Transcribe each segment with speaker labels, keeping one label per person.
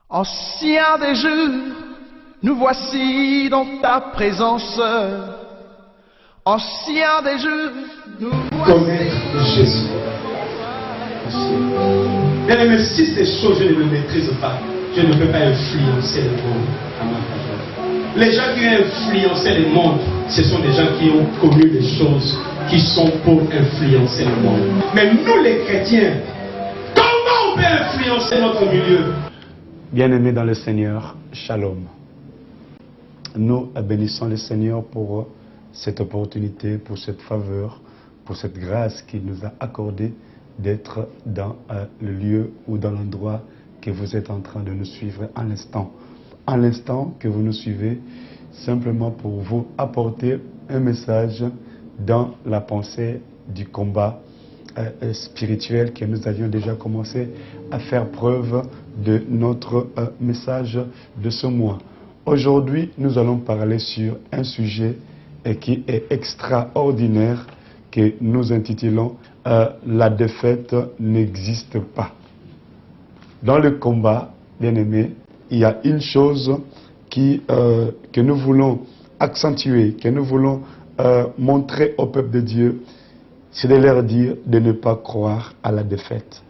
Speaker 1: Ancien des jours, nous voici dans ta présence. Ancien des jours, nous voici.
Speaker 2: Connaître Jésus. Bien aimé, si ces choses je ne les maîtrise pas, je ne peux pas influencer le monde à ma faveur. Les gens qui ont influencé le monde, ce sont des gens qui ont connu des choses qui sont pour influencer le monde. Mais nous les chrétiens, comment on peut influencer notre milieu?
Speaker 3: Bien-aimés dans le Seigneur, Shalom. Nous bénissons le Seigneur pour cette opportunité, pour cette faveur, pour cette grâce qu'il nous a accordée d'être dans le lieu ou dans l'endroit que vous êtes en train de nous suivre à l'instant. À l'instant que vous nous suivez, simplement pour vous apporter un message dans la pensée du combat spirituel que nous avions déjà commencé à faire preuve de notre message de ce mois. Aujourd'hui, nous allons parler sur un sujet qui est extraordinaire que nous intitulons La défaite n'existe pas. Dans le combat, bien-aimé, il y a une chose que nous voulons accentuer, que nous voulons montrer au peuple de Dieu, c'est de leur dire de ne pas croire à la défaite.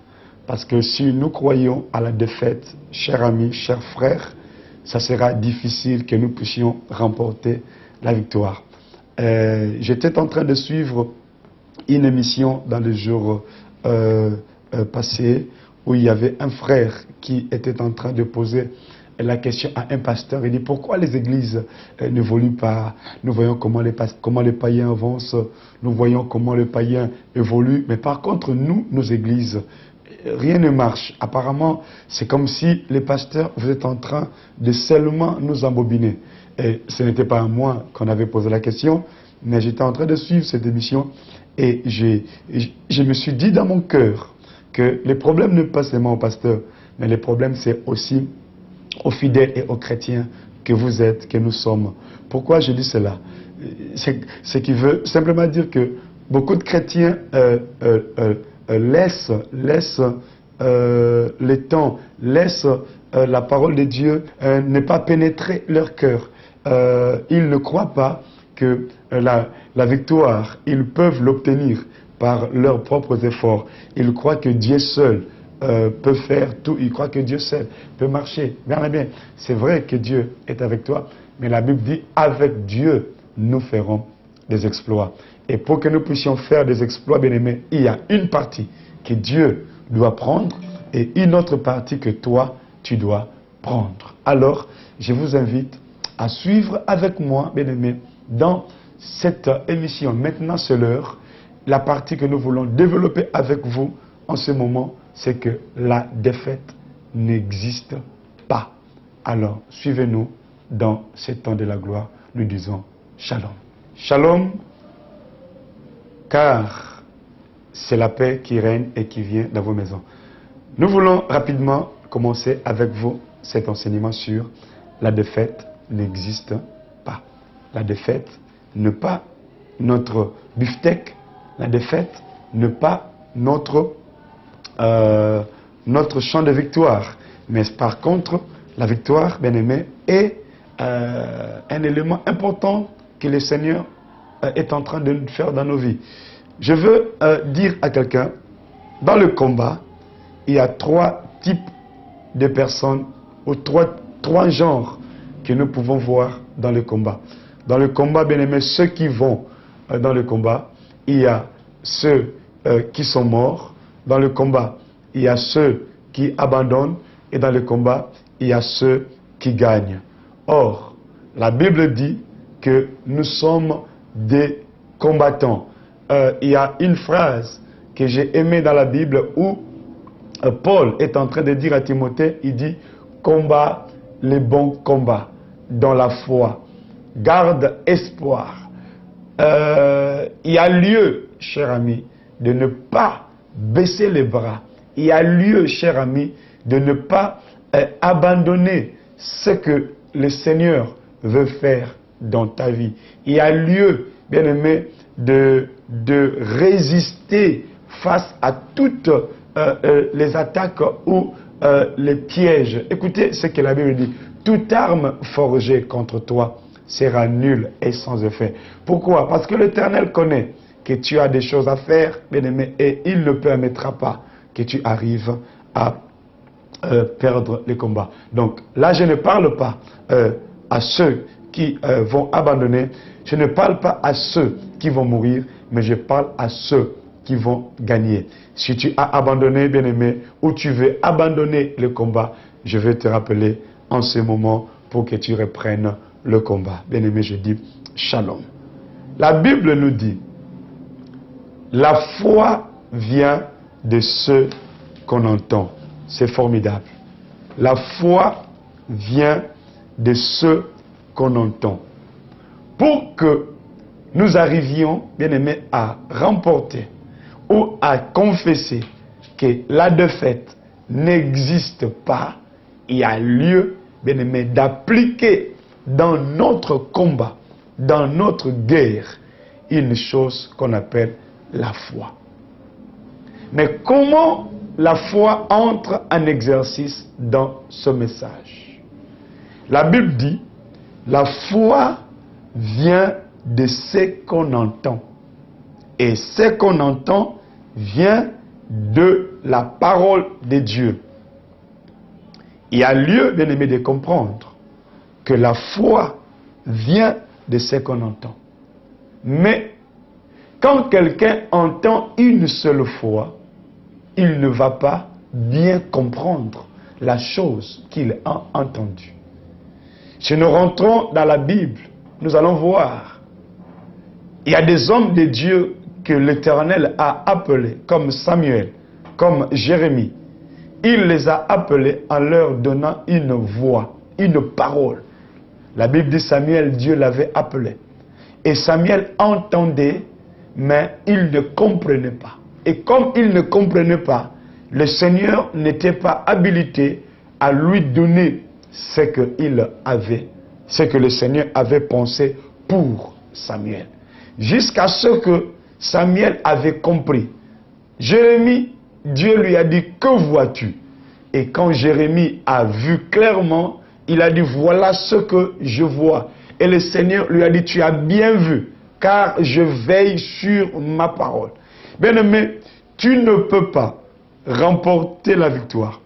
Speaker 3: Parce que si nous croyons à la défaite, chers amis, chers frères, ça sera difficile que nous puissions remporter la victoire. J'étais en train de suivre une émission dans les jours passés où il y avait un frère qui était en train de poser la question à un pasteur. Il dit: pourquoi les églises n'évoluent pas? Nous voyons comment les païens avancent, nous voyons comment les païens évoluent, mais par contre nous, nos églises, rien ne marche. Apparemment, c'est comme si les pasteurs, vous êtes en train de seulement nous embobiner. Et ce n'était pas à moi qu'on avait posé la question, mais j'étais en train de suivre cette émission et je me suis dit dans mon cœur que les problèmes ne passent seulement aux pasteurs, mais les problèmes c'est aussi aux fidèles et aux chrétiens que vous êtes, que nous sommes. Pourquoi je dis cela? C'est qui veut simplement dire que beaucoup de chrétiens laissent le temps, laissent la parole de Dieu ne pas pénétrer leur cœur. Ils ne croient pas que la victoire, ils peuvent l'obtenir par leurs propres efforts. Ils croient que Dieu seul peut faire tout. Ils croient que Dieu seul peut marcher. Bien, bien, c'est vrai que Dieu est avec toi, mais la Bible dit: avec Dieu, nous ferons des exploits. Et pour que nous puissions faire des exploits, bien aimés, il y a une partie que Dieu doit prendre et une autre partie que toi, tu dois prendre. Alors, je vous invite à suivre avec moi, bien aimés, dans cette émission. Maintenant, c'est l'heure. La partie que nous voulons développer avec vous en ce moment, c'est que la défaite n'existe pas. Alors, suivez-nous dans ce temps de la gloire. Nous disons Shalom. Shalom, car c'est la paix qui règne et qui vient dans vos maisons. Nous voulons rapidement commencer avec vous cet enseignement sur la défaite n'existe pas. La défaite n'est pas notre beefsteak, la défaite n'est pas notre champ de victoire. Mais par contre, la victoire, bien aimé, est un élément important que le Seigneur est en train de faire dans nos vies. Je veux dire à quelqu'un, dans le combat, il y a trois types de personnes, ou trois genres que nous pouvons voir dans le combat. Dans le combat, bien aimé, ceux qui vont dans le combat, il y a ceux qui sont morts. Dans le combat, il y a ceux qui abandonnent. Et dans le combat, il y a ceux qui gagnent. Or, la Bible dit que nous sommes des combattants. Il y a une phrase que j'ai aimée dans la Bible où Paul est en train de dire à Timothée, il dit: combat les bons combats dans la foi, garde espoir. Il y a lieu, cher ami, de ne pas baisser les bras. Il y a lieu, cher ami, de ne pas abandonner ce que le Seigneur veut faire dans ta vie. Il y a lieu, bien aimé, de résister face à toutes les attaques ou les pièges. Écoutez ce que la Bible dit. Toute arme forgée contre toi sera nulle et sans effet. Pourquoi? Parce que l'Éternel connaît que tu as des choses à faire, bien-aimé, et il ne permettra pas que tu arrives à perdre les combats. Donc là, je ne parle pas à ceux qui vont abandonner, je ne parle pas à ceux qui vont mourir, mais je parle à ceux qui vont gagner. Si tu as abandonné, bien-aimé, ou tu veux abandonner le combat, je vais te rappeler en ce moment pour que tu reprennes le combat. Bien-aimé, je dis shalom. La Bible nous dit, la foi vient de ce qu'on entend. C'est formidable. La foi vient de ce qu'on entend. Pour que nous arrivions, bien-aimés, à remporter ou à confesser que la défaite n'existe pas, il y a lieu, bien-aimés, d'appliquer dans notre combat, dans notre guerre, une chose qu'on appelle la foi. Mais comment la foi entre en exercice dans ce message? La Bible dit, la foi vient de ce qu'on entend. Et ce qu'on entend vient de la parole de Dieu. Il y a lieu, bien aimé, de comprendre que la foi vient de ce qu'on entend. Mais quand quelqu'un entend une seule fois, il ne va pas bien comprendre la chose qu'il a entendue. Si nous rentrons dans la Bible, nous allons voir, il y a des hommes de Dieu que l'Éternel a appelés, comme Samuel, comme Jérémie. Il les a appelés en leur donnant une voix, une parole. La Bible dit Samuel, Dieu l'avait appelé. Et Samuel entendait, mais il ne comprenait pas. Et comme il ne comprenait pas, le Seigneur n'était pas habilité à lui donner ce qu'il avait, ce que le Seigneur avait pensé pour Samuel. Jusqu'à ce que Samuel avait compris. Jérémie, Dieu lui a dit, que vois-tu? Et quand Jérémie a vu clairement, il a dit, voilà ce que je vois. Et le Seigneur lui a dit, tu as bien vu, car je veille sur ma parole. Bien-aimé, tu ne peux pas remporter la victoire.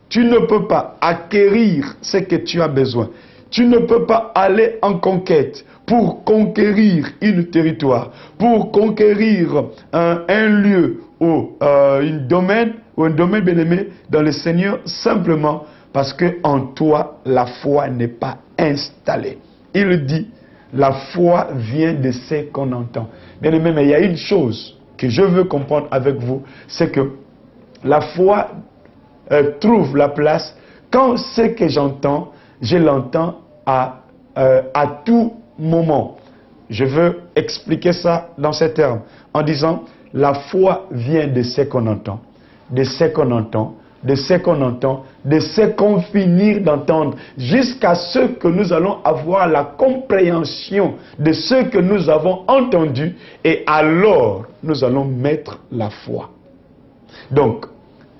Speaker 3: Tu ne peux pas acquérir ce que tu as besoin. Tu ne peux pas aller en conquête pour conquérir une territoire, pour conquérir un lieu ou un domaine bien-aimé dans le Seigneur, simplement parce que en toi, la foi n'est pas installée. Il dit, la foi vient de ce qu'on entend. Bien-aimé, mais il y a une chose que je veux comprendre avec vous, c'est que la foi trouve la place quand ce que j'entends, je l'entends à tout moment. Je veux expliquer ça dans ces termes, en disant, la foi vient de ce qu'on entend, de ce qu'on entend, de ce qu'on entend, de ce qu'on finit d'entendre, jusqu'à ce que nous allons avoir la compréhension de ce que nous avons entendu, et alors nous allons mettre la foi. Donc,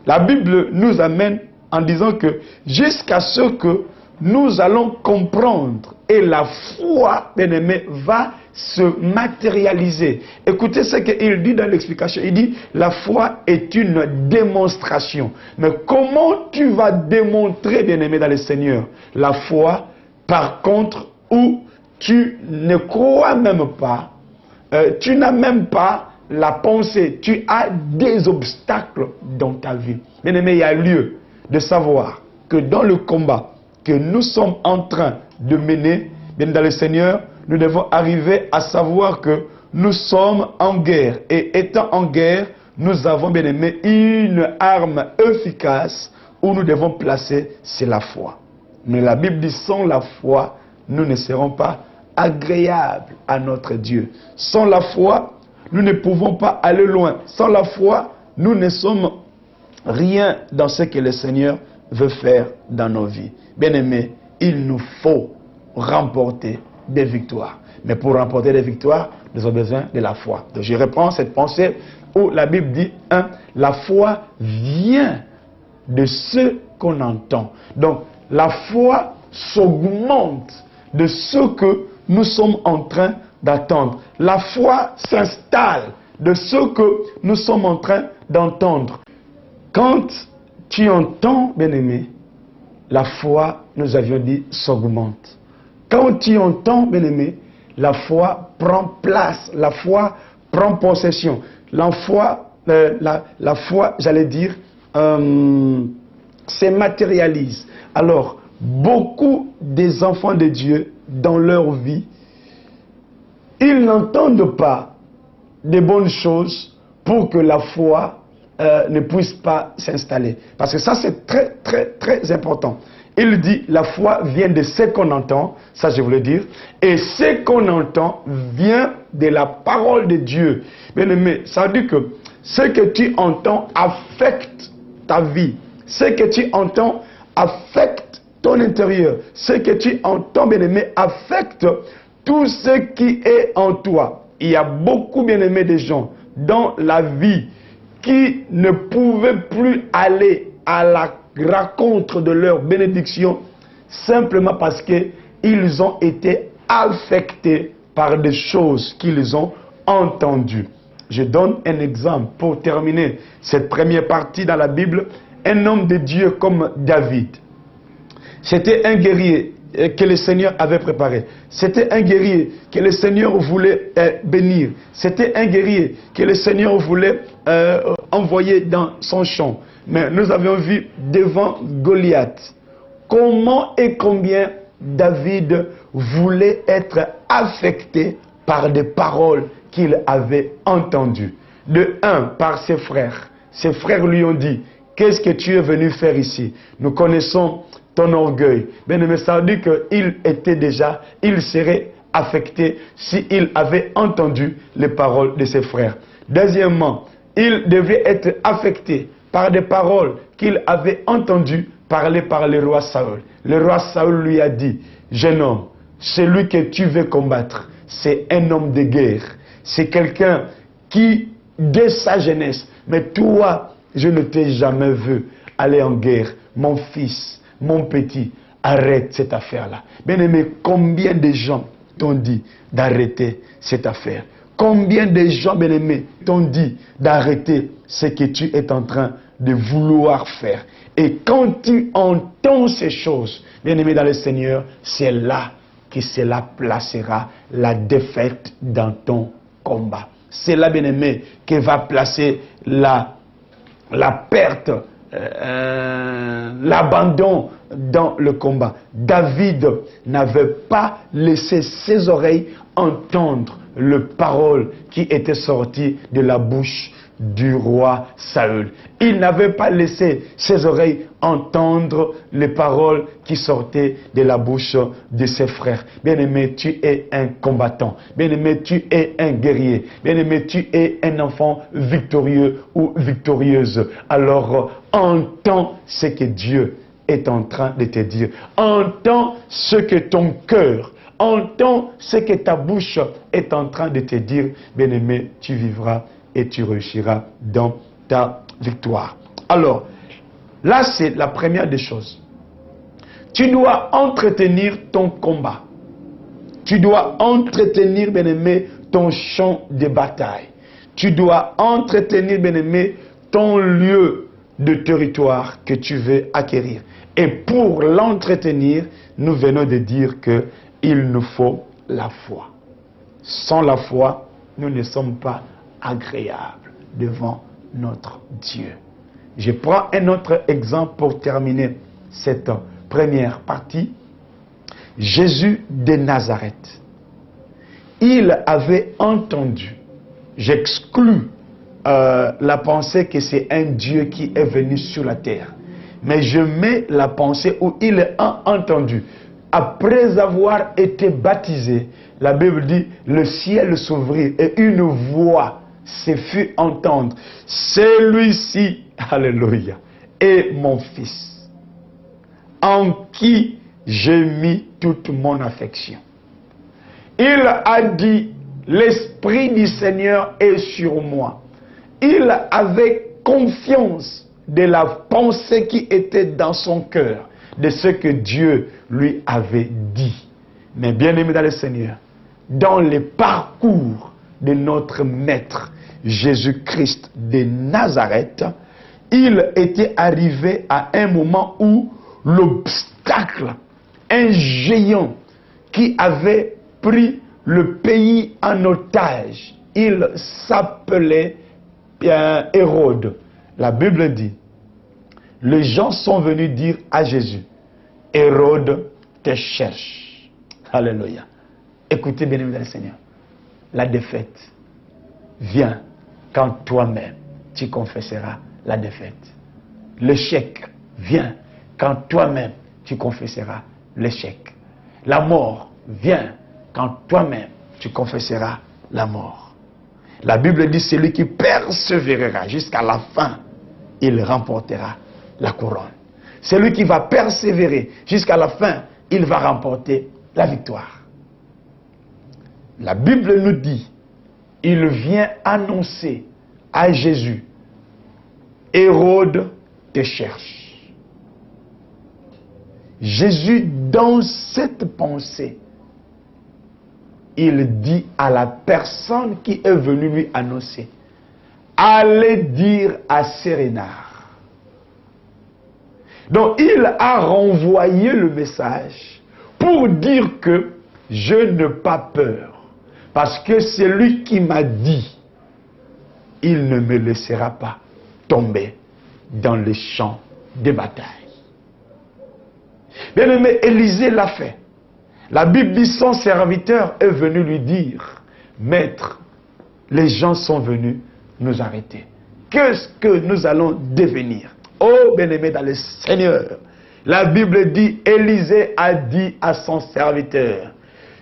Speaker 3: la Bible nous amène en disant que jusqu'à ce que nous allons comprendre, et la foi, bien-aimé, va se matérialiser. Écoutez ce qu'il dit dans l'explication. Il dit, la foi est une démonstration. Mais comment tu vas démontrer, bien-aimé, dans le Seigneur, la foi, par contre, où tu ne crois même pas, tu n'as même pas la pensée, tu as des obstacles dans ta vie. Bien-aimé, il y a lieu de savoir que dans le combat que nous sommes en train de mener, bien dans le Seigneur, nous devons arriver à savoir que nous sommes en guerre. Et étant en guerre, nous avons, bien aimé, une arme efficace où nous devons placer, c'est la foi. Mais la Bible dit, sans la foi, nous ne serons pas agréables à notre Dieu. Sans la foi, nous ne pouvons pas aller loin. Sans la foi, nous ne sommes rien dans ce que le Seigneur veut faire dans nos vies. Bien-aimés, il nous faut remporter des victoires. Mais pour remporter des victoires, nous avons besoin de la foi. Donc je reprends cette pensée où la Bible dit, la foi vient de ce qu'on entend. Donc, la foi s'augmente de ce que nous sommes en train d'attendre. La foi s'installe de ce que nous sommes en train d'entendre. Quand tu entends, bien-aimé, la foi, nous avions dit, s'augmente. Quand tu entends, bien-aimé, la foi prend place, la foi prend possession. La foi, j'allais dire, se matérialise. Alors, beaucoup des enfants de Dieu, dans leur vie, ils n'entendent pas de bonnes choses pour que la foi ne puisse pas s'installer. Parce que ça, c'est très, très, très important. Il dit, la foi vient de ce qu'on entend, ça je voulais dire, et ce qu'on entend vient de la parole de Dieu. Bien aimé, ça veut dire que ce que tu entends affecte ta vie. Ce que tu entends affecte ton intérieur. Ce que tu entends, bien aimé, affecte tout ce qui est en toi. Il y a beaucoup, bien aimé, de gens dans la vie qui ne pouvaient plus aller à la rencontre de leur bénédiction simplement parce qu'ils ont été affectés par des choses qu'ils ont entendues. Je donne un exemple pour terminer cette première partie dans la Bible. Un homme de Dieu comme David. C'était un guerrier que le Seigneur avait préparé. C'était un guerrier que le Seigneur voulait bénir. C'était un guerrier que le Seigneur voulait envoyer dans son champ. Mais nous avions vu devant Goliath comment et combien David voulait être affecté par des paroles qu'il avait entendues. De un, par ses frères. Ses frères lui ont dit, qu'est-ce que tu es venu faire ici? Nous connaissons ton orgueil. Bien aimé, ça veut dire qu'il serait affecté s'il avait entendu les paroles de ses frères. Deuxièmement, il devait être affecté par des paroles qu'il avait entendues parler par le roi Saül. Le roi Saül lui a dit, jeune homme, celui que tu veux combattre, c'est un homme de guerre. C'est quelqu'un qui, dès sa jeunesse, mais toi, je ne t'ai jamais vu aller en guerre. Mon fils, mon petit, arrête cette affaire-là. Bien aimé, combien de gens t'ont dit d'arrêter cette affaire? Combien de gens, bien aimés, t'ont dit d'arrêter ce que tu es en train de vouloir faire? Et quand tu entends ces choses, bien aimé dans le Seigneur, c'est là que cela placera la défaite dans ton combat. C'est là, bien aimé, que va placer la perte, l'abandon dans le combat. David n'avait pas laissé ses oreilles entendre les paroles qui étaient sorties de la bouche du roi Saül. Il n'avait pas laissé ses oreilles entendre les paroles qui sortaient de la bouche de ses frères. Bien-aimé, tu es un combattant. Bien-aimé, tu es un guerrier. Bien-aimé, tu es un enfant victorieux ou victorieuse. Alors, entends ce que Dieu est en train de te dire. Entends ce que ton cœur, entends ce que ta bouche est en train de te dire. Bien-aimé, tu vivras et tu réussiras dans ta victoire. Alors, là c'est la première des choses. Tu dois entretenir ton combat. Tu dois entretenir, bien-aimé, ton champ de bataille. Tu dois entretenir, bien-aimé, ton lieu de territoire que tu veux acquérir. Et pour l'entretenir, nous venons de dire qu'il nous faut la foi. Sans la foi, nous ne sommes pas agréables devant notre Dieu. Je prends un autre exemple pour terminer cette première partie. Jésus de Nazareth. Il avait entendu, j'exclus la pensée que c'est un Dieu qui est venu sur la terre. Mais je mets la pensée où il a entendu. Après avoir été baptisé, la Bible dit, le ciel s'ouvrit et une voix se fut entendre. Celui-ci, alléluia, est mon fils, en qui j'ai mis toute mon affection. Il a dit, l'Esprit du Seigneur est sur moi. Il avait confiance
Speaker 1: de la pensée qui était dans son cœur, de ce que Dieu lui avait dit. Mais bien aimé dans le Seigneur, dans le parcours de notre Maître Jésus-Christ de Nazareth, il était arrivé à un moment où l'obstacle, un géant qui avait pris le pays en otage, il s'appelait Hérode. La Bible dit, les gens sont venus dire à Jésus, Hérode te cherche. Alléluia. Écoutez bien aimé dans le Seigneur, la défaite vient quand toi-même tu confesseras la défaite. L'échec vient quand toi-même tu confesseras l'échec. La mort vient quand toi-même tu confesseras la mort. La Bible dit, celui qui persévérera jusqu'à la fin, il remportera la couronne. Celui qui va persévérer jusqu'à la fin, il va remporter la victoire. La Bible nous dit, il vient annoncer à Jésus, Hérode te cherche. Jésus, dans cette pensée, il dit à la personne qui est venue lui annoncer, allez dire à Sérénard. Donc il a renvoyé le message pour dire que je n'ai pas peur. Parce que c'est lui qui m'a dit, il ne me laissera pas tomber dans le champ de bataille. Bien aimé, Élisée l'a fait. La Bible dit, son serviteur est venu lui dire, Maître, les gens sont venus nous arrêter. Qu'est-ce que nous allons devenir? Oh, bien aimé dans le Seigneur, la Bible dit, Élisée a dit à son serviteur,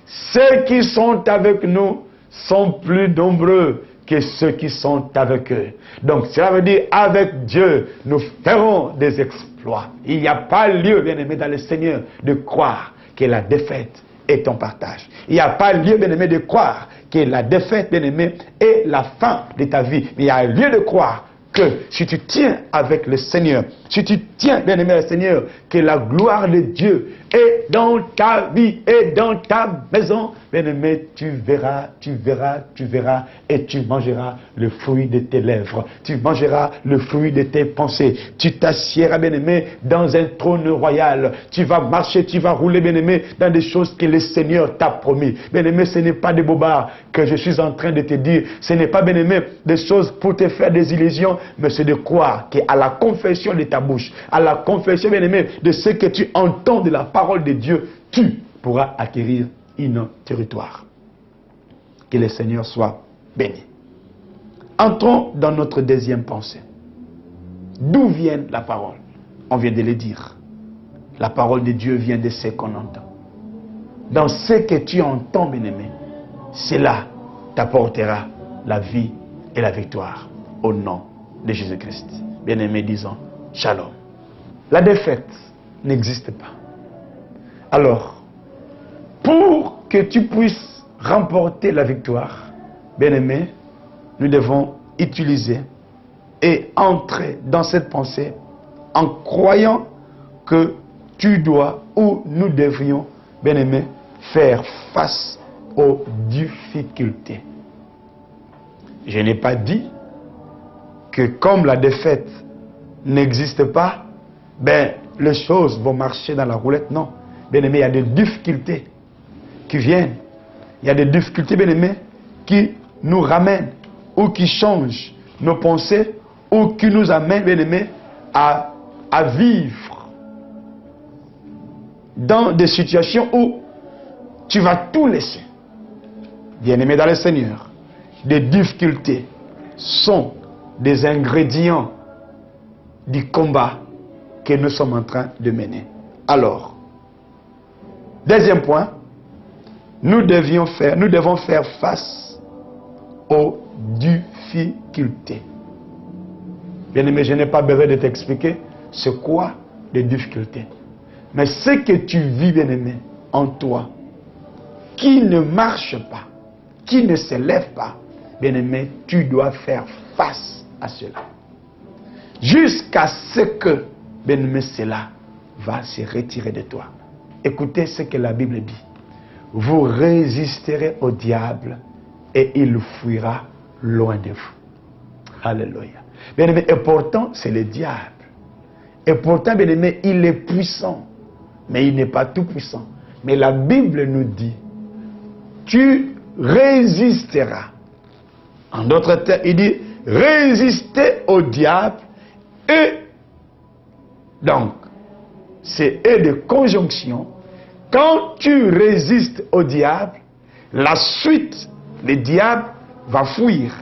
Speaker 1: ceux qui sont avec nous sont plus nombreux que ceux qui sont avec eux. Donc cela veut dire, avec Dieu, nous ferons des exploits. Il n'y a pas lieu, bien aimé dans le Seigneur, de croire que la défaite est ton partage. Il n'y a pas lieu, bien aimé, de croire que la défaite, bien aimé, est la fin de ta vie. Mais il y a lieu de croire que si tu tiens avec le Seigneur, si tu tiens, bien aimé, le Seigneur, que la gloire de Dieu est dans ta vie et dans ta maison, bien aimé, tu verras, et tu mangeras le fruit de tes lèvres. Tu mangeras le fruit de tes pensées. Tu t'assieras, bien aimé, dans un trône royal. Tu vas marcher, tu vas rouler, bien aimé, dans des choses que le Seigneur t'a promis. Bien aimé, ce n'est pas des bobards que je suis en train de te dire. Ce n'est pas, bien aimé, des choses pour te faire des illusions, mais c'est de croire qu'à la confession de ta bouche, à la confession, bien aimé, de ce que tu entends de la parole de Dieu, tu pourras acquérir un territoire. Que le Seigneur soit béni. Entrons dans notre deuxième pensée. D'où vient la parole? On vient de le dire. La parole de Dieu vient de ce qu'on entend. Dans ce que tu entends, bien-aimé, cela t'apportera la vie et la victoire au nom de Jésus-Christ. Bien-aimé, disons Shalom. La défaite n'existe pas. Alors, pour que tu puisses remporter la victoire, bien-aimé, nous devons utiliser et entrer dans cette pensée en croyant que tu dois ou nous devrions, bien-aimé, faire face aux difficultés. Je n'ai pas dit que comme la défaite n'existe pas, ben, les choses vont marcher dans la roulette. Non. Bien-aimé, il y a des difficultés qui viennent. Il y a des difficultés, bien-aimés, qui nous ramènent ou qui changent nos pensées ou qui nous amènent, bien-aimés, à vivre dans des situations où tu vas tout laisser. Bien-aimé dans le Seigneur, des difficultés sont des ingrédients du combat que nous sommes en train de mener. Alors, deuxième point, nous devons faire face aux difficultés. Bien-aimé, je n'ai pas besoin de t'expliquer c'est quoi les difficultés. Mais ce que tu vis, bien-aimé, en toi, qui ne marche pas, qui ne se lève pas, bien-aimé, tu dois faire face à cela. jusqu'à ce que, bien-aimé, cela va se retirer de toi. Écoutez ce que la Bible dit. Vous résisterez au diable et il fuira loin de vous. Alléluia. Bien-aimé, et pourtant, c'est le diable. Et pourtant, bien-aimé, il est puissant. Mais il n'est pas tout puissant. Mais la Bible nous dit, tu résisteras. En d'autres termes, il dit, résistez au diable. Et donc, c'est et de conjonction. Quand tu résistes au diable, la suite, le diable va fuir.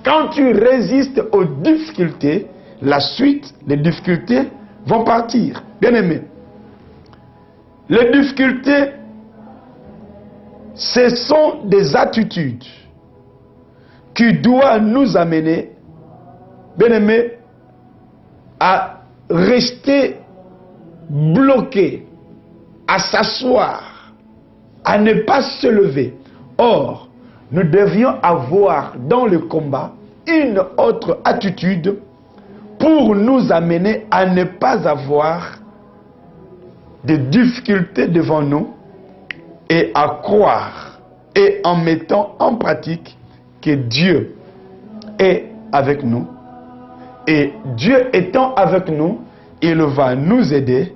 Speaker 1: Quand tu résistes aux difficultés, la suite, les difficultés vont partir. Bien aimé, les difficultés, ce sont des attitudes qui doivent nous amener, bien aimé, à rester bloqués, à s'asseoir, à ne pas se lever. Or, nous devions avoir dans le combat une autre attitude pour nous amener à ne pas avoir de difficultés devant nous et à croire et en mettant en pratique que Dieu est avec nous. Et Dieu étant avec nous, il va nous aider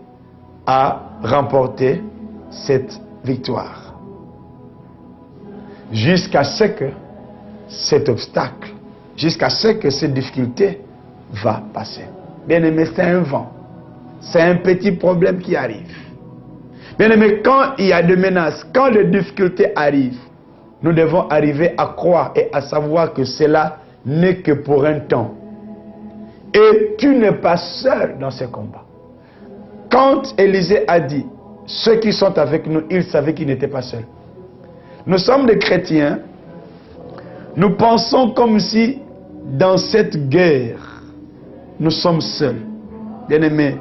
Speaker 1: à remporter cette victoire. Jusqu'à ce que cet obstacle, jusqu'à ce que cette difficulté va passer. Bien aimé, c'est un vent. C'est un petit problème qui arrive. Bien aimé, quand il y a des menaces, quand les difficultés arrivent, nous devons arriver à croire et à savoir que cela n'est que pour un temps. Et tu n'es pas seul dans ce combat. Quand Élisée a dit, ceux qui sont avec nous, ils savaient qu'ils n'étaient pas seuls. Nous sommes des chrétiens, nous pensons comme si dans cette guerre, nous sommes seuls. Bien-aimé,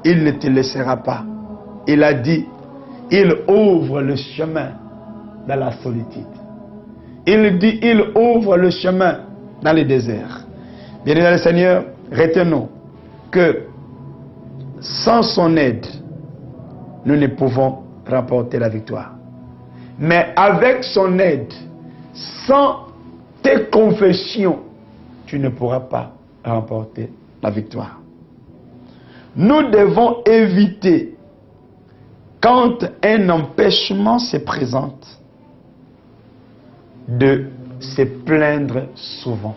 Speaker 1: il ne te laissera pas. Il a dit, il ouvre le chemin dans la solitude. Il dit, il ouvre le chemin dans le désert. Bien-aimé le Seigneur, retenons que sans son aide, nous ne pouvons remporter la victoire. Mais avec son aide, sans tes confessions, tu ne pourras pas remporter la victoire. Nous devons éviter, quand un empêchement se présente, de se plaindre souvent.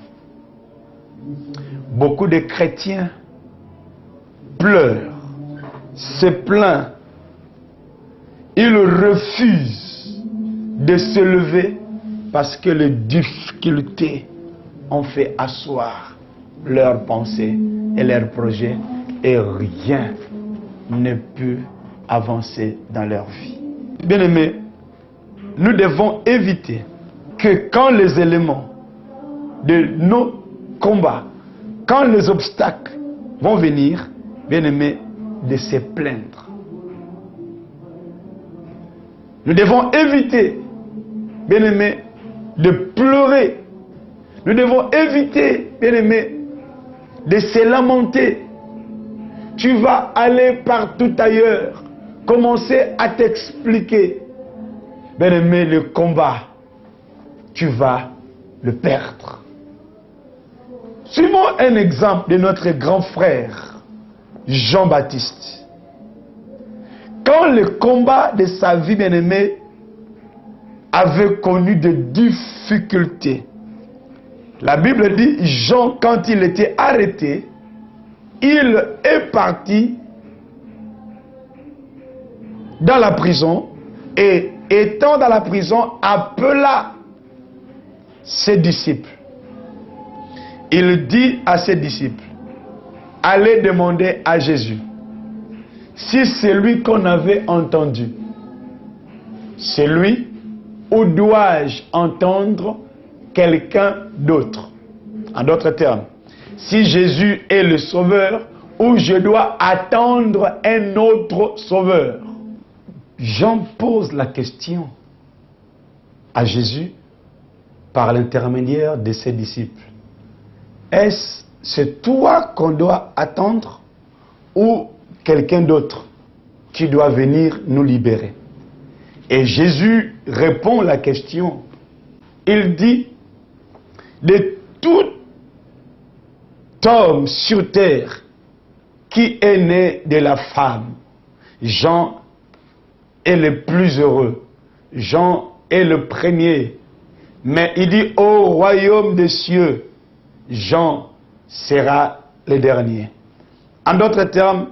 Speaker 1: Beaucoup de chrétiens pleurent, se plaignent, ils refusent de se lever parce que les difficultés ont fait asseoir leurs pensées et leurs projets et rien ne peut avancer dans leur vie. Bien-aimés, nous devons éviter que quand les éléments de nos combats, quand les obstacles vont venir, bien-aimés, de se plaindre. Nous devons éviter, bien-aimés, de pleurer. Nous devons éviter, bien-aimés, de se lamenter. Tu vas aller partout ailleurs, commencer à t'expliquer. Bien-aimé, le combat, tu vas le perdre. Suivons un exemple de notre grand frère, Jean-Baptiste. Quand le combat de sa vie, bien-aimée, avait connu des difficultés, la Bible dit, Jean, quand il était arrêté, il est parti dans la prison et, étant dans la prison, appela ses disciples. Il dit à ses disciples, allez demander à Jésus si c'est lui qu'on avait entendu. C'est lui ou dois-je entendre quelqu'un d'autre? En d'autres termes, si Jésus est le sauveur ou je dois attendre un autre sauveur. Jean pose la question à Jésus par l'intermédiaire de ses disciples. Est-ce c'est toi qu'on doit attendre ou quelqu'un d'autre qui doit venir nous libérer? Et Jésus répond à la question. Il dit, de tout homme sur terre qui est né de la femme, Jean est le plus heureux. Jean est le premier. Mais il dit, au royaume des cieux, Jean sera le dernier. En d'autres termes,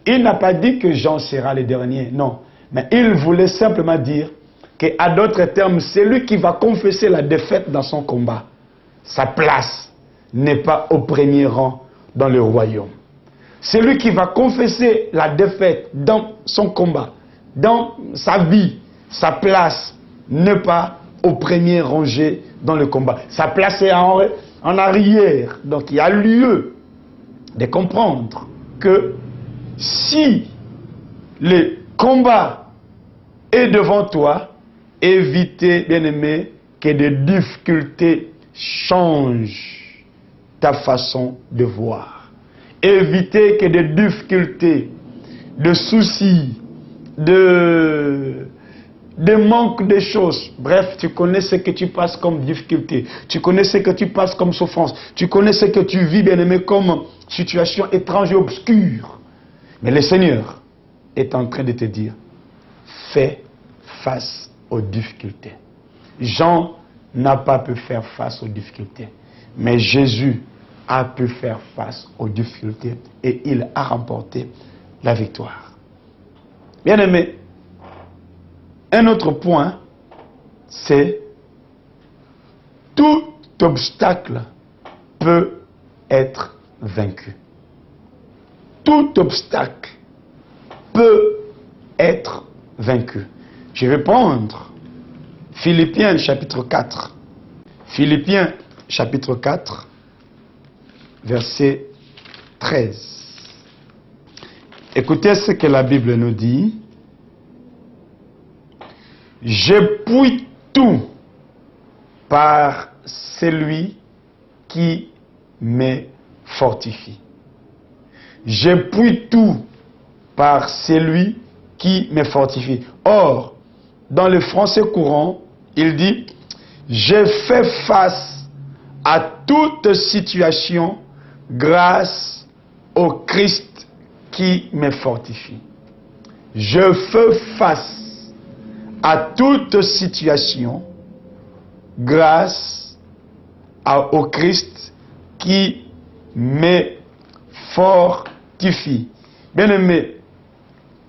Speaker 1: il n'a pas dit que Jean sera le dernier, non. Mais il voulait simplement dire qu'à d'autres termes, c'est lui qui va confesser la défaite dans son combat. Sa place n'est pas au premier rang dans le royaume. C'est lui qui va confesser la défaite dans son combat, dans sa vie. Sa place n'est pas au premier rangé dans le combat. Sa place est en arrière. Donc il y a lieu de comprendre que si le combat est devant toi, évitez, bien-aimé, que des difficultés changent ta façon de voir. Évitez que des difficultés, de soucis, de manque de choses. Bref, tu connais ce que tu passes comme difficulté. Tu connais ce que tu passes comme souffrance. Tu connais ce que tu vis, bien-aimé, comme situation étrange et obscure. Mais le Seigneur est en train de te dire, fais face aux difficultés. Jean n'a pas pu faire face aux difficultés. Mais Jésus a pu faire face aux difficultés et il a remporté la victoire. Bien-aimé, un autre point, c'est tout obstacle peut être vaincu. Tout obstacle peut être vaincu. Je vais prendre Philippiens chapitre 4. Philippiens chapitre 4, verset 13. Écoutez ce que la Bible nous dit. Je puis tout par celui qui me fortifie. Je puis tout par celui qui me fortifie. Or, dans le français courant, il dit, je fais face à toute situation grâce au Christ qui me fortifie. Je fais face à toute situation grâce au Christ qui me fortifie. Bien-aimé,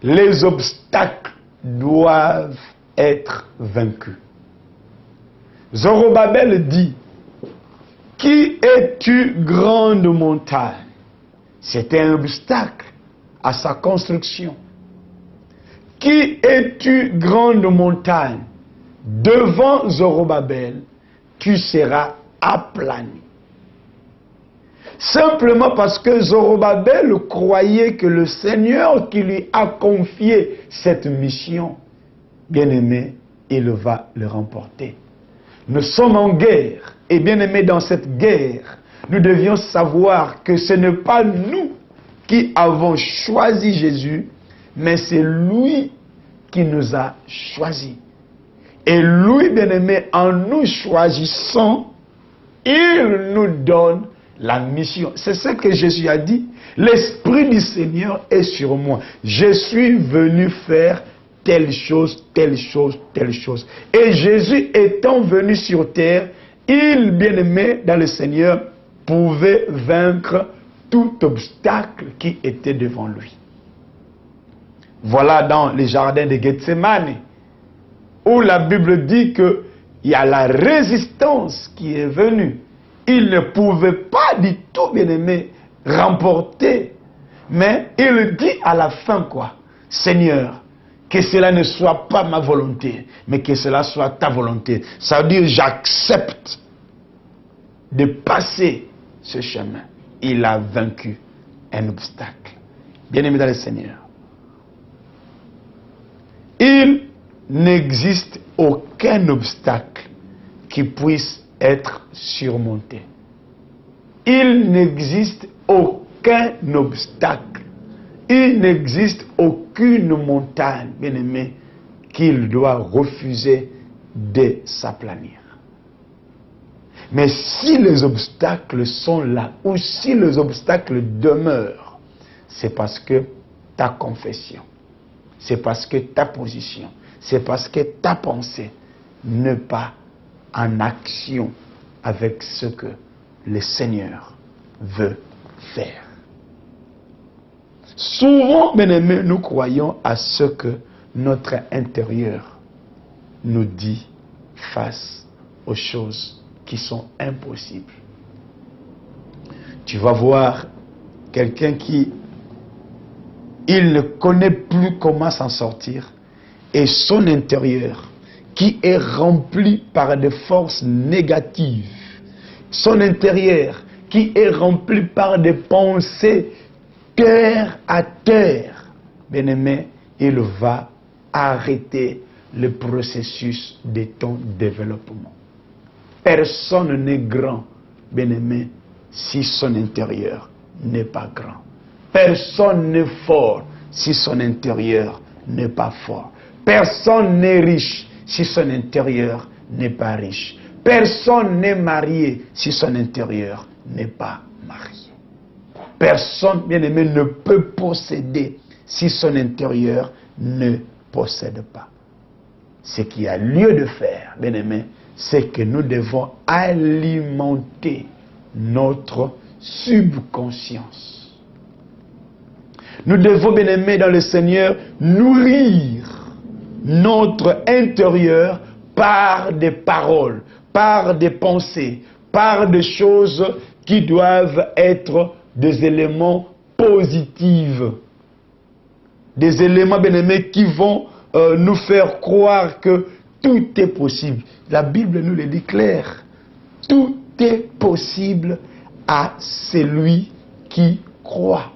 Speaker 1: les obstacles doivent être vaincus. Zorobabel dit, qui es-tu, grande montagne? C'était un obstacle à sa construction. Qui es-tu, grande montagne? Devant Zorobabel, tu seras aplani. Simplement parce que Zorobabel croyait que le Seigneur qui lui a confié cette mission, bien-aimé, il va le remporter. Nous sommes en guerre. Et bien-aimé, dans cette guerre, nous devions savoir que ce n'est pas nous qui avons choisi Jésus, mais c'est lui qui nous a choisis. Et lui, bien-aimé, en nous choisissant, il nous donne la mission. C'est ce que Jésus a dit. L'Esprit du Seigneur est sur moi. Je suis venu faire telle chose, telle chose, telle chose. Et Jésus étant venu sur terre, il, bien-aimé dans le Seigneur, pouvait vaincre tout obstacle qui était devant lui. Voilà dans les jardins de Gethsemane, où la Bible dit qu'il y a la résistance qui est venue. Il ne pouvait pas du tout, bien-aimé, remporter. Mais il dit à la fin quoi? Seigneur, que cela ne soit pas ma volonté, mais que cela soit ta volonté. Ça veut dire j'accepte de passer ce chemin. Il a vaincu un obstacle. Bien-aimé dans le Seigneur, il n'existe aucun obstacle qui puisse être surmonté. il n'existe aucun obstacle, il n'existe aucune montagne, bien-aimé, qu'il doit refuser de s'aplanir. Mais si les obstacles sont là, ou si les obstacles demeurent, c'est parce que ta confession, c'est parce que ta position, c'est parce que ta pensée n'est pas en action avec ce que le Seigneur veut faire. Souvent, bien-aimés, nous croyons à ce que notre intérieur nous dit face aux choses qui sont impossibles. Tu vas voir quelqu'un qui, il ne connaît plus comment s'en sortir, et son intérieur qui est rempli par des forces négatives, son intérieur qui est rempli par des pensées terre à terre, bien-aimé, il va arrêter le processus de ton développement. Personne n'est grand, bien-aimé, si son intérieur n'est pas grand. Personne n'est fort si son intérieur n'est pas fort. Personne n'est riche si son intérieur n'est pas riche. Personne n'est marié si son intérieur n'est pas marié. Personne, bien-aimé, ne peut posséder si son intérieur ne possède pas. Ce qu'il a lieu de faire, bien-aimé, c'est que nous devons alimenter notre subconscience. Nous devons, bien-aimé, dans le Seigneur, nourrir notre intérieur par des paroles, par des pensées, par des choses qui doivent être des éléments positifs. Des éléments, bien-aimés, qui vont nous faire croire que tout est possible. La Bible nous le dit clair. Tout est possible à celui qui croit.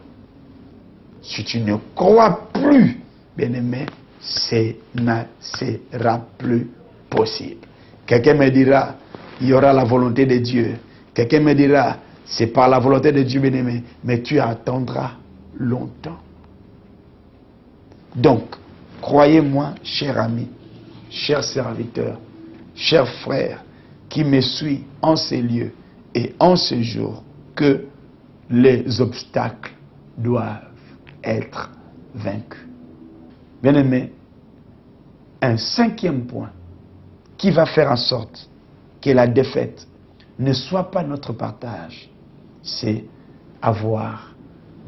Speaker 1: Si tu ne crois plus, bien-aimé, ce ne sera plus possible. Quelqu'un me dira, il y aura la volonté de Dieu. Quelqu'un me dira, c'est par la volonté de Dieu, bien-aimé, mais tu attendras longtemps. Donc, croyez-moi, cher ami, cher serviteur, cher frère, qui me suit en ces lieux et en ce jour, que les obstacles doivent être vaincus. Bien-aimé, un cinquième point qui va faire en sorte que la défaite ne soit pas notre partage, c'est avoir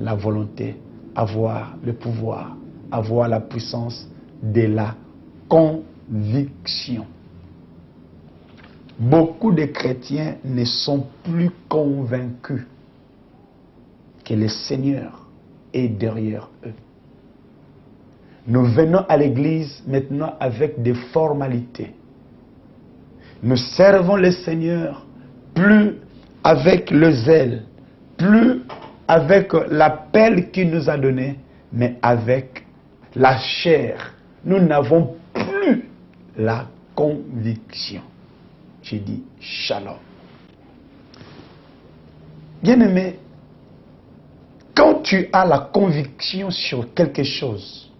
Speaker 1: la volonté, avoir le pouvoir, avoir la puissance de la conviction. Beaucoup de chrétiens ne sont plus convaincus que le Seigneur est derrière eux. Nous venons à l'église maintenant avec des formalités. Nous servons le Seigneur plus avec le zèle, plus avec l'appel qu'il nous a donné, mais avec la chair. Nous n'avons plus la conviction. J'ai dit shalom. Bien-aimé, quand tu as la conviction sur quelque chose,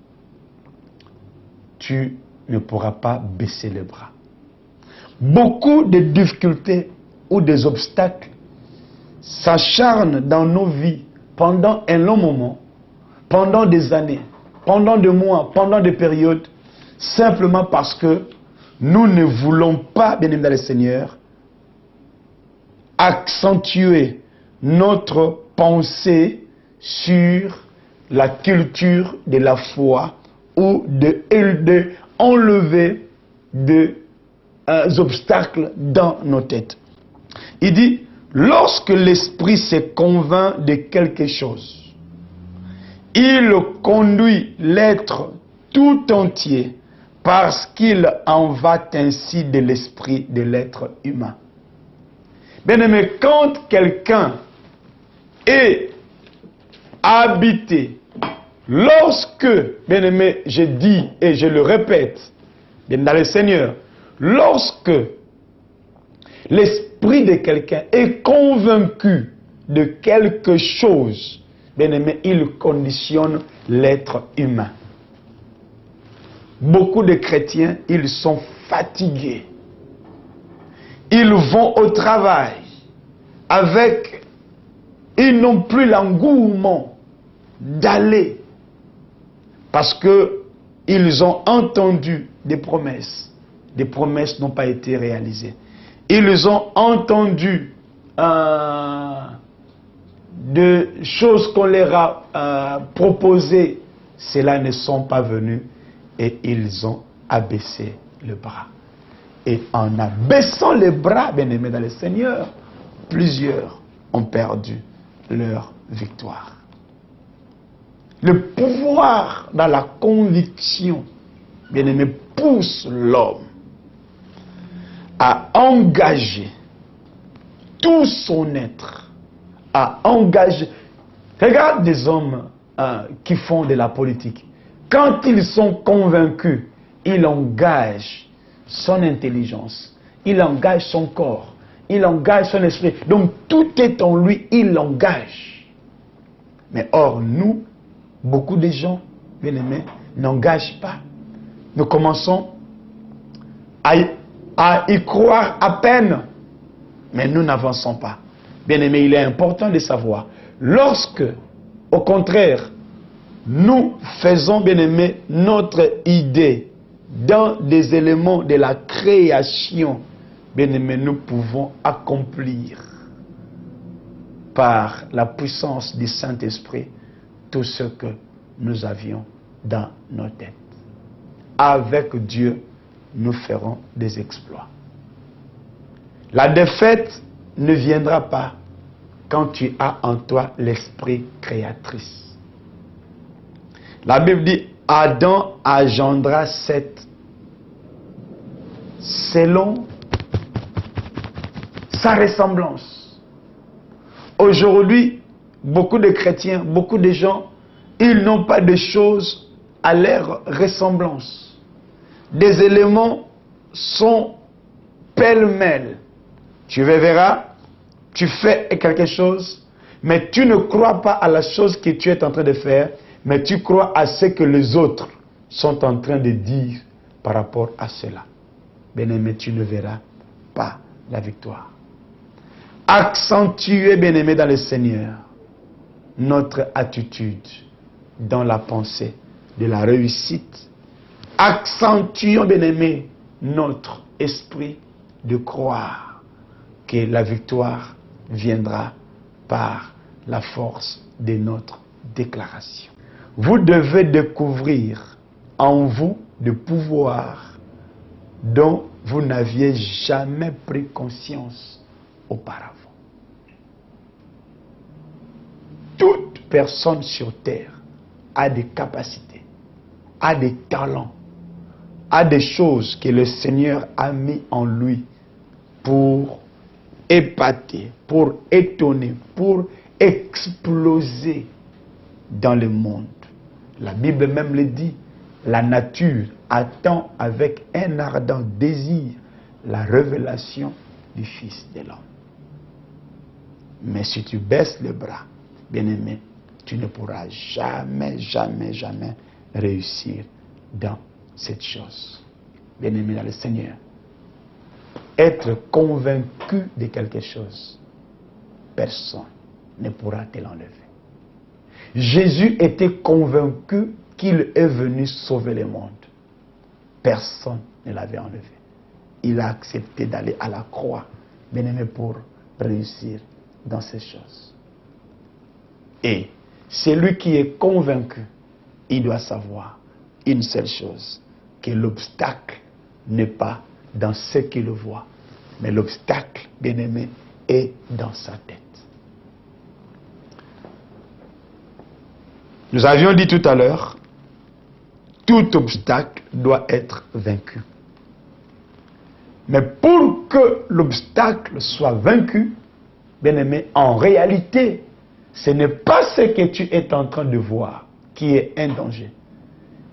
Speaker 1: tu ne pourras pas baisser les bras. Beaucoup de difficultés ou des obstacles s'acharnent dans nos vies pendant un long moment, pendant des années, pendant des mois, pendant des périodes, simplement parce que nous ne voulons pas, bien-aimés dans le Seigneur, accentuer notre pensée sur la culture de la foi ou de enlever des obstacles dans nos têtes. Il dit, lorsque l'esprit se convainc de quelque chose, il conduit l'être tout entier parce qu'il en va ainsi de l'esprit de l'être humain. Bien-aimé, quand quelqu'un est habité, lorsque, bien-aimé, je dis et je le répète, bien dans le Seigneur, lorsque l'esprit de quelqu'un est convaincu de quelque chose, bien-aimé, il conditionne l'être humain. Beaucoup de chrétiens, ils sont fatigués. Ils vont au travail avec, ils n'ont plus l'engouement d'aller parce que ils ont entendu des promesses. Des promesses n'ont pas été réalisées. Ils ont entendu de choses qu'on leur a proposées. Celles-là ne sont pas venues et ils ont abaissé le bras. Et en abaissant les bras, bien-aimés dans le Seigneur, plusieurs ont perdu leur victoire. Le pouvoir dans la conviction, bien-aimé, pousse l'homme à engager tout son être, à engager. Regarde des hommes qui font de la politique. Quand ils sont convaincus, ils engagent son intelligence, il engage son corps, il engage son esprit. Donc tout est en lui, il l'engage. Mais or, nous, beaucoup de gens, bien-aimés, n'engagent pas. Nous commençons à y croire à peine, mais nous n'avançons pas. Bien-aimés, il est important de savoir, lorsque, au contraire, nous faisons, bien-aimés, notre idée dans des éléments de la création, bien-aimés, nous pouvons accomplir par la puissance du Saint-Esprit tout ce que nous avions dans nos têtes. Avec Dieu, nous ferons des exploits. La défaite ne viendra pas quand tu as en toi l'esprit créatrice. La Bible dit, Adam engendra Seth selon sa ressemblance. Aujourd'hui, beaucoup de chrétiens, beaucoup de gens, ils n'ont pas de choses à leur ressemblance. Des éléments sont pêle-mêle. Tu verras, tu fais quelque chose, mais tu ne crois pas à la chose que tu es en train de faire, mais tu crois à ce que les autres sont en train de dire par rapport à cela. Bien-aimé, tu ne verras pas la victoire. Accentuez, bien-aimé, dans le Seigneur, notre attitude dans la pensée de la réussite. Accentuons, bien-aimé, notre esprit de croire que la victoire viendra par la force de notre déclaration. Vous devez découvrir en vous des pouvoirs dont vous n'aviez jamais pris conscience auparavant. Toute personne sur terre a des capacités, a des talents, a des choses que le Seigneur a mis en lui pour épater, pour étonner, pour exploser dans le monde. La Bible même le dit, la nature attend avec un ardent désir la révélation du Fils de l'homme. Mais si tu baisses les bras, bien-aimé, tu ne pourras jamais, jamais, jamais réussir dans cette chose. Bien-aimé dans le Seigneur, être convaincu de quelque chose, personne ne pourra te l'enlever. Jésus était convaincu qu'il est venu sauver le monde. Personne ne l'avait enlevé. Il a accepté d'aller à la croix, bien-aimé, pour réussir dans ces choses. Et celui qui est convaincu, il doit savoir une seule chose, que l'obstacle n'est pas dans ce qu'il voit, mais l'obstacle, bien-aimé, est dans sa tête. Nous avions dit tout à l'heure, tout obstacle doit être vaincu. Mais pour que l'obstacle soit vaincu, bien-aimé, en réalité, ce n'est pas ce que tu es en train de voir qui est un danger,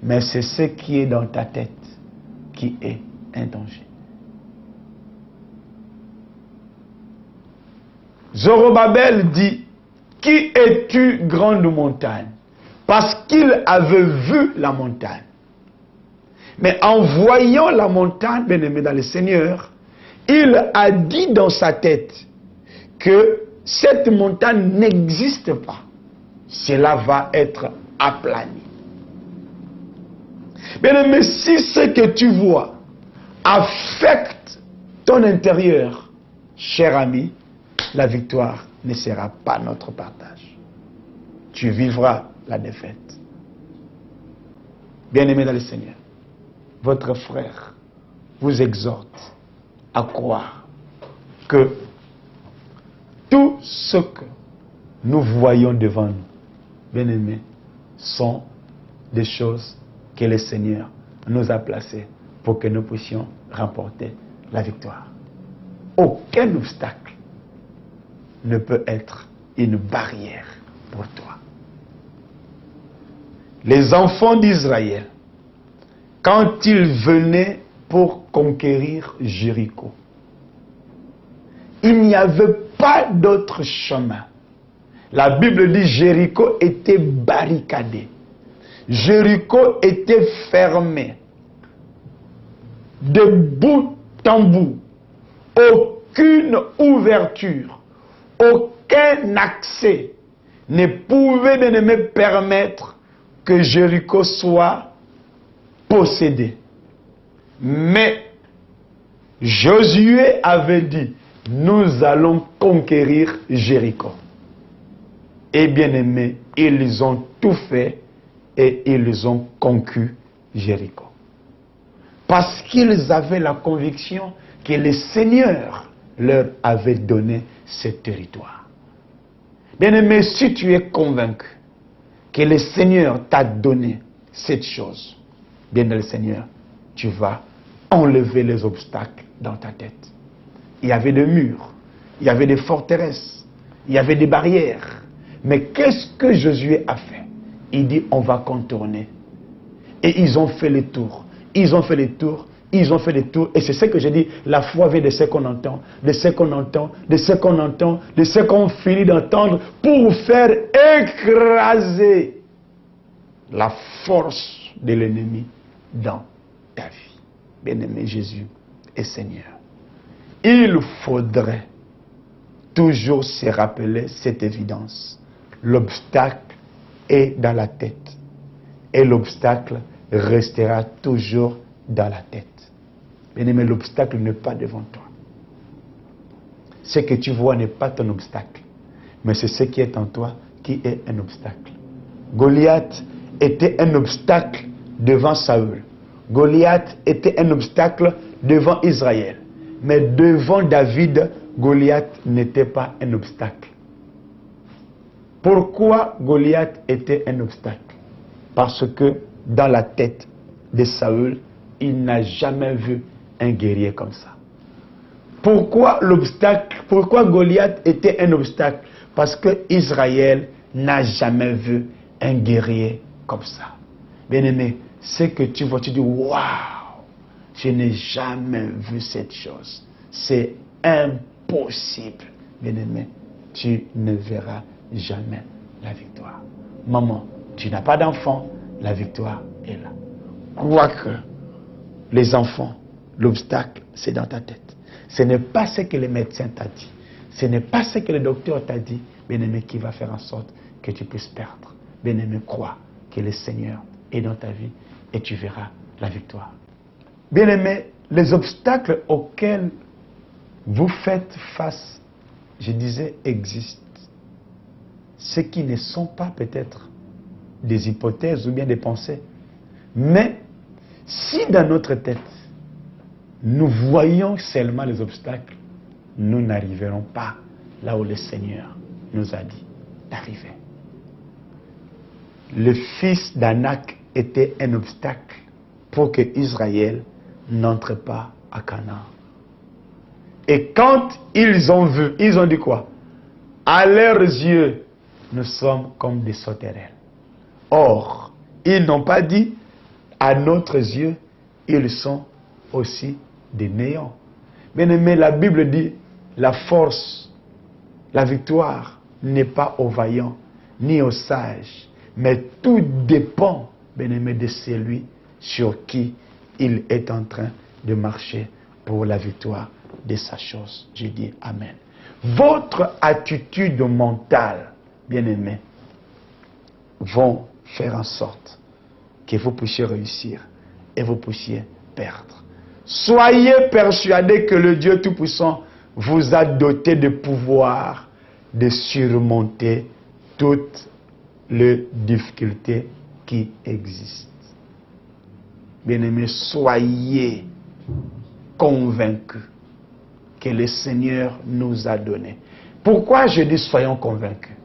Speaker 1: mais c'est ce qui est dans ta tête qui est un danger. Zorobabel dit, qui es-tu, grande montagne? Parce qu'il avait vu la montagne. Mais en voyant la montagne, bien-aimé dans le Seigneur, il a dit dans sa tête que cette montagne n'existe pas. Cela va être aplani. Bien-aimé, si ce que tu vois affecte ton intérieur, cher ami, la victoire ne sera pas notre partage. Tu vivras la défaite. Bien-aimé dans le Seigneur, votre frère vous exhorte à croire que tout ce que nous voyons devant nous, bien-aimés, sont des choses que le Seigneur nous a placées pour que nous puissions remporter la victoire. Aucun obstacle ne peut être une barrière pour toi. Les enfants d'Israël, quand ils venaient pour conquérir Jéricho, il n'y avait pas d'autre chemin. La Bible dit Jéricho était barricadé. Jéricho était fermé. De bout en bout. Aucune ouverture, aucun accès ne pouvait me permettre que Jéricho soit possédé. Mais Josué avait dit, nous allons conquérir Jéricho. Et bien aimé, ils ont tout fait et ils ont conquis Jéricho. Parce qu'ils avaient la conviction que le Seigneur leur avait donné ce territoire. Bien aimé, si tu es convaincu que le Seigneur t'a donné cette chose, bien le Seigneur, tu vas enlever les obstacles dans ta tête. Il y avait des murs, il y avait des forteresses, il y avait des barrières. Mais qu'est-ce que Josué a fait? Il dit, on va contourner. Et ils ont fait le tour. Ils ont fait le tour. Ils ont fait le tour. Et c'est ce que j'ai dit. La foi vient de ce qu'on entend. De ce qu'on entend. De ce qu'on entend. De ce qu'on finit d'entendre. Pour faire écraser la force de l'ennemi dans ta vie. Bien-aimé, Jésus est Seigneur. Il faudrait toujours se rappeler cette évidence. L'obstacle est dans la tête. Et l'obstacle restera toujours dans la tête. Bien-aimé, l'obstacle n'est pas devant toi. Ce que tu vois n'est pas ton obstacle. Mais c'est ce qui est en toi qui est un obstacle. Goliath était un obstacle devant Saül. Goliath était un obstacle devant Israël. Mais devant David, Goliath n'était pas un obstacle. Pourquoi Goliath était un obstacle? Parce que dans la tête de Saül, il n'a jamais vu un guerrier comme ça. Pourquoi l'obstacle? Pourquoi Goliath était un obstacle? Parce que Israël n'a jamais vu un guerrier comme ça. Bien-aimé, ce que tu vois, tu dis, waouh, je n'ai jamais vu cette chose. C'est impossible. Bien-aimé, tu ne verras jamais la victoire. Maman, tu n'as pas d'enfant, la victoire est là. Quoique les enfants, l'obstacle, c'est dans ta tête. Ce n'est pas ce que le médecin t'a dit. Ce n'est pas ce que le docteur t'a dit, bien-aimé, qui va faire en sorte que tu puisses perdre. Bien-aimé, crois que le Seigneur est dans ta vie et tu verras la victoire. Bien-aimé, les obstacles auxquels vous faites face, je disais, existent. Ceux qui ne sont pas peut-être des hypothèses ou bien des pensées. Mais si dans notre tête, nous voyons seulement les obstacles, nous n'arriverons pas là où le Seigneur nous a dit d'arriver. Le fils d'Anak était un obstacle pour que Israël n'entre pas à Canaan. Et quand ils ont vu, ils ont dit quoi? À leurs yeux, nous sommes comme des sauterelles. Or, ils n'ont pas dit, à notre yeux, ils sont aussi des néants. Bien aimé, la Bible dit, la force, la victoire n'est pas aux vaillants, ni aux sages, mais tout dépend, bien-aimé, de celui sur qui il est en train de marcher pour la victoire de sa chose. Je dis Amen. Votre attitude mentale, bien-aimé, vont faire en sorte que vous puissiez réussir et vous puissiez perdre. Soyez persuadés que le Dieu Tout-Puissant vous a doté de pouvoir de surmonter toutes les difficultés qui existent. Bien-aimés, soyez convaincus que le Seigneur nous a donné. Pourquoi je dis soyons convaincus?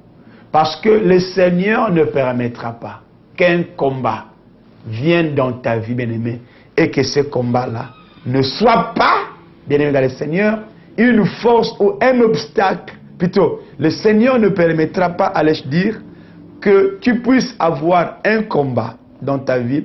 Speaker 1: Parce que le Seigneur ne permettra pas qu'un combat vienne dans ta vie, bien-aimé, et que ce combat-là ne soit pas, bien-aimé dans le Seigneur, une force ou un obstacle. Plutôt, le Seigneur ne permettra pas, allais-je dire, que tu puisses avoir un combat dans ta vie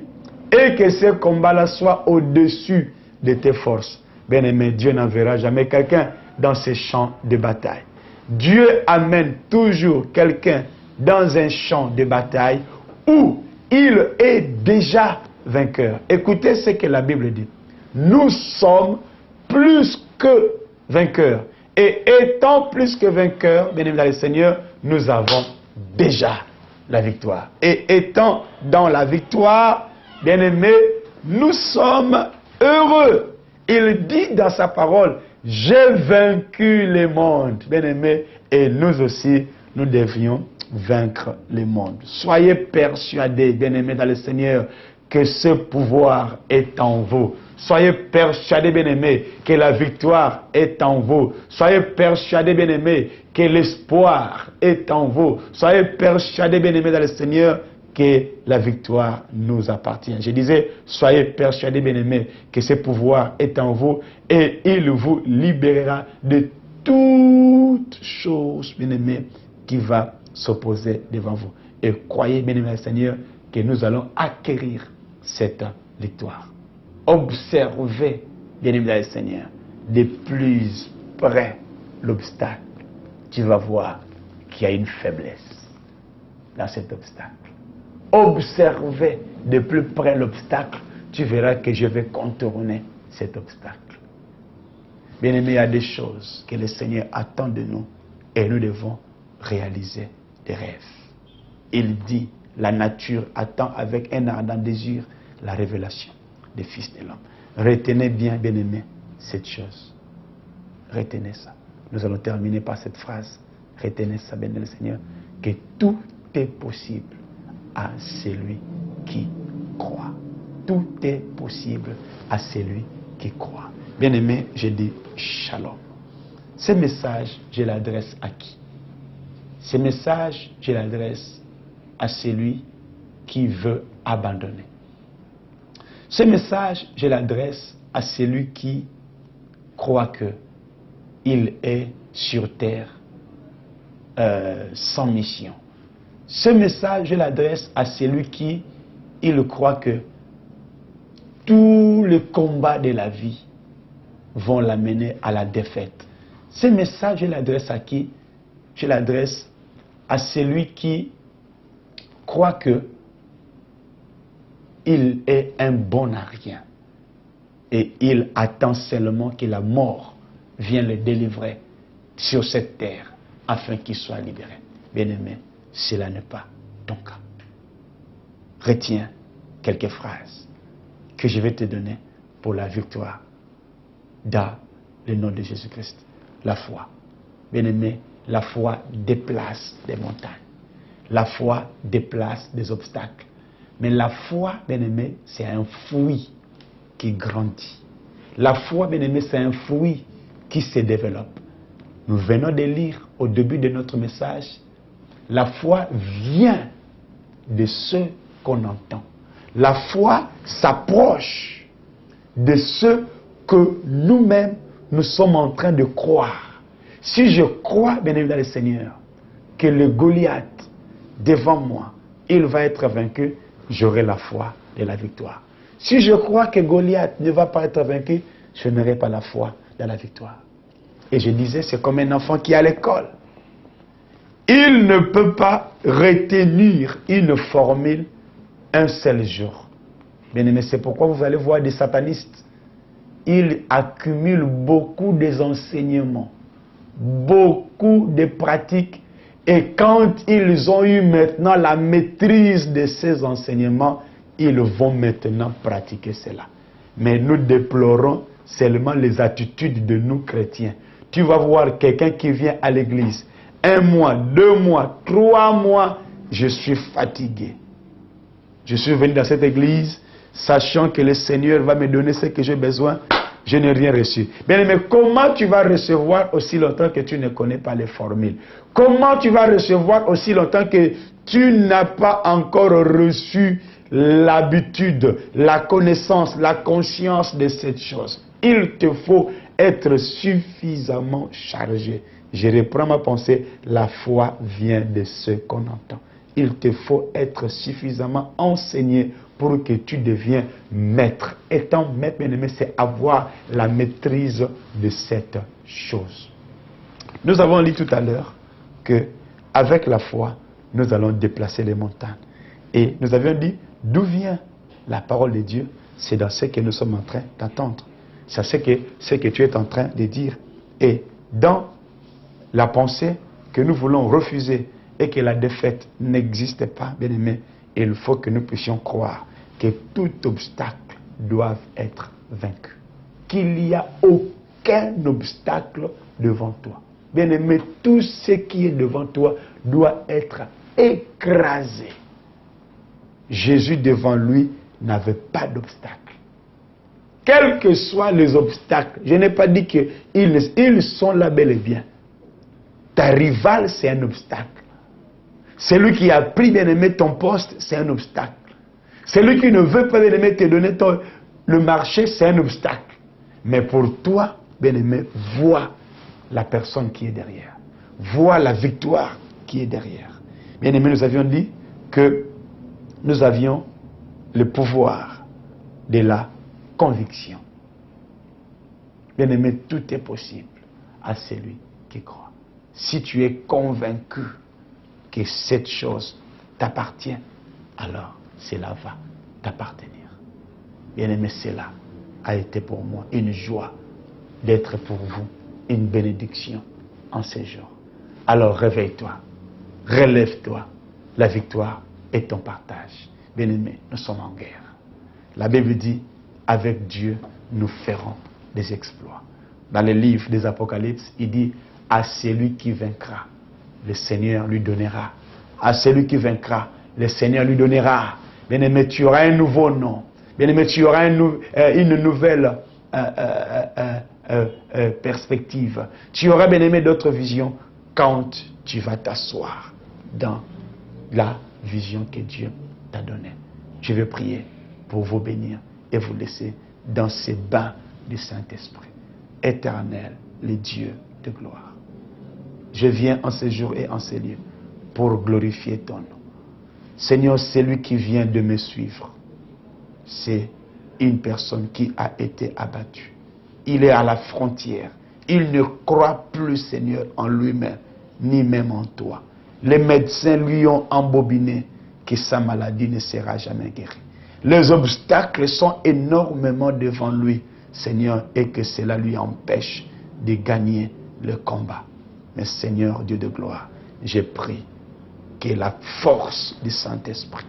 Speaker 1: et que ce combat-là soit au-dessus de tes forces. Bien-aimé, Dieu n'enverra jamais quelqu'un dans ces champs de bataille. Dieu amène toujours quelqu'un dans un champ de bataille où il est déjà vainqueur. Écoutez ce que la Bible dit. Nous sommes plus que vainqueurs. Et étant plus que vainqueurs, bien-aimés dans le Seigneur, nous avons déjà la victoire. Et étant dans la victoire, bien-aimés, nous sommes heureux. Il dit dans sa parole, j'ai vaincu le monde, bien-aimés, et nous aussi, nous devions vaincre le monde. Soyez persuadés, bien-aimés dans le Seigneur, que ce pouvoir est en vous. Soyez persuadés, bien-aimés, que la victoire est en vous. Soyez persuadés, bien-aimés, que l'espoir est en vous. Soyez persuadés, bien-aimés dans le Seigneur, que la victoire nous appartient. Je disais, soyez persuadés, bien-aimés, que ce pouvoir est en vous et il vous libérera de toute chose, bien-aimés, qui va s'opposer devant vous. Et croyez, bien-aimés dans le Seigneur, que nous allons acquérir cette victoire. Observez, bien-aimés dans le Seigneur, de plus près l'obstacle. Tu vas voir qu'il y a une faiblesse dans cet obstacle. Observez de plus près l'obstacle. Tu verras que je vais contourner cet obstacle. Bien-aimés, il y a des choses que le Seigneur attend de nous et nous devons réaliser des rêves. Il dit, la nature attend avec un ardent désir la révélation des fils de l'homme. Retenez bien, bien-aimés, cette chose. Retenez ça. Nous allons terminer par cette phrase. Retenez ça, bien-aimé Seigneur, que tout est possible à celui qui croit. Tout est possible à celui qui croit. Bien-aimé, je dis shalom. Ce message, je l'adresse à qui? Ce message, je l'adresse à celui qui veut abandonner. Ce message, je l'adresse à celui qui croit que il est sur terre sans mission. Ce message, je l'adresse à celui qui il croit que tous les combats de la vie vont l'amener à la défaite. Ce message, je l'adresse à qui? Je l'adresse à celui qui croit que il est un bon à rien et il attend seulement que la mort vienne le délivrer sur cette terre afin qu'il soit libéré. Bien-aimé, cela n'est pas ton cas. Retiens quelques phrases que je vais te donner pour la victoire dans le nom de Jésus-Christ. La foi. Bien-aimé, la foi déplace des montagnes. La foi déplace des obstacles. Mais la foi, bien-aimé, c'est un fruit qui grandit. La foi, bien-aimé, c'est un fruit qui se développe. Nous venons de lire au début de notre message, la foi vient de ce qu'on entend. La foi s'approche de ce que nous-mêmes, nous sommes en train de croire. Si je crois, bien-aimé dans le Seigneur, que le Goliath, devant moi, il va être vaincu, j'aurai la foi de la victoire. Si je crois que Goliath ne va pas être vaincu, je n'aurai pas la foi de la victoire. Et je disais, c'est comme un enfant qui est à l'école. Il ne peut pas retenir une formule un seul jour. Bien-aimé, c'est pourquoi vous allez voir des satanistes. Ils accumulent beaucoup des enseignements, beaucoup de pratiques. Et quand ils ont eu maintenant la maîtrise de ces enseignements, ils vont maintenant pratiquer cela. Mais nous déplorons seulement les attitudes de nous chrétiens. Tu vas voir quelqu'un qui vient à l'église. 1 mois, 2 mois, 3 mois, je suis fatigué. Je suis venu dans cette église, sachant que le Seigneur va me donner ce que j'ai besoin. Je n'ai rien reçu. Bien aimé, comment tu vas recevoir aussi longtemps que tu ne connais pas les formules? Comment tu vas recevoir aussi longtemps que tu n'as pas encore reçu l'habitude, la connaissance, la conscience de cette chose? Il te faut être suffisamment chargé. Je reprends ma pensée, la foi vient de ce qu'on entend. Il te faut être suffisamment enseigné pour que tu deviens maître. Étant maître, bien aimé, c'est avoir la maîtrise de cette chose. Nous avons lu tout à l'heure que avec la foi, nous allons déplacer les montagnes. Et nous avions dit, d'où vient la parole de Dieu? C'est dans ce que nous sommes en train d'entendre. C'est ce que tu es en train de dire. Et dans la pensée que nous voulons refuser et que la défaite n'existe pas, bien aimé, il faut que nous puissions croire que tout obstacle doit être vaincu. Qu'il n'y a aucun obstacle devant toi. Bien aimé, tout ce qui est devant toi doit être écrasé. Jésus devant lui n'avait pas d'obstacle. Quels que soient les obstacles, je n'ai pas dit qu'ils sont là bel et bien. Ta rivale, c'est un obstacle. Celui qui a pris, bien aimé, ton poste, c'est un obstacle. Celui qui ne veut pas, bien aimé, te donner le marché, c'est un obstacle. Mais pour toi, bien aimé, vois la personne qui est derrière. Vois la victoire qui est derrière. Bien aimé, nous avions dit que nous avions le pouvoir de la conviction. Bien aimé, tout est possible à celui qui croit. Si tu es convaincu que cette chose t'appartient, alors cela va t'appartenir. Bien aimé, cela a été pour moi une joie d'être pour vous une bénédiction en ces jours. Alors réveille-toi, relève-toi, la victoire est ton partage. Bien aimé, nous sommes en guerre. La Bible dit, avec Dieu, nous ferons des exploits. Dans le livre des Apocalypses, il dit, à celui qui vaincra, le Seigneur lui donnera. À celui qui vaincra, le Seigneur lui donnera. Bien-aimé, tu auras un nouveau nom. Bien-aimé, tu auras une nouvelle perspective. Tu auras, bien-aimé, d'autres visions quand tu vas t'asseoir dans la vision que Dieu t'a donnée. Je vais prier pour vous bénir et vous laisser dans ces bains du Saint-Esprit. Éternel, le Dieu de gloire. Je viens en ce jour et en ces lieux pour glorifier ton nom. Seigneur, celui qui vient de me suivre, c'est une personne qui a été abattue. Il est à la frontière. Il ne croit plus, Seigneur, en lui-même, ni même en toi. Les médecins lui ont embobiné que sa maladie ne sera jamais guérie. Les obstacles sont énormément devant lui, Seigneur, et que cela lui empêche de gagner le combat. Mais Seigneur, Dieu de gloire, j'ai prié que la force du Saint-Esprit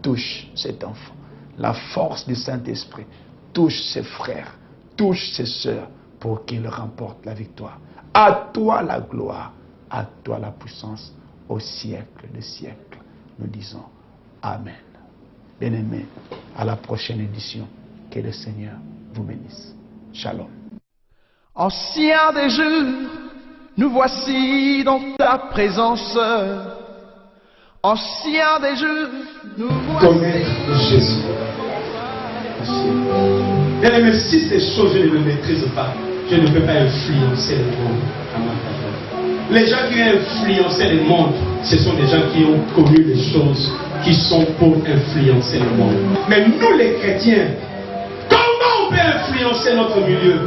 Speaker 1: touche cet enfant. La force du Saint-Esprit touche ses frères, touche ses sœurs pour qu'il remporte la victoire. À toi la gloire, à toi la puissance, au siècle des siècles. Nous disons Amen. Bien-aimés, à la prochaine édition. Que le Seigneur vous bénisse. Shalom.
Speaker 4: Ancien des jours, nous voici dans ta présence. Ancien des jours, nous voici.
Speaker 2: Connaître Jésus. Bien-aimé, si ces choses je ne les maîtrise pas, je ne peux pas influencer le monde à ma faveur. Les gens qui ont influencé le monde, ce sont des gens qui ont connu les choses qui sont pour influencer le monde. Mais nous les chrétiens, comment on peut influencer notre milieu?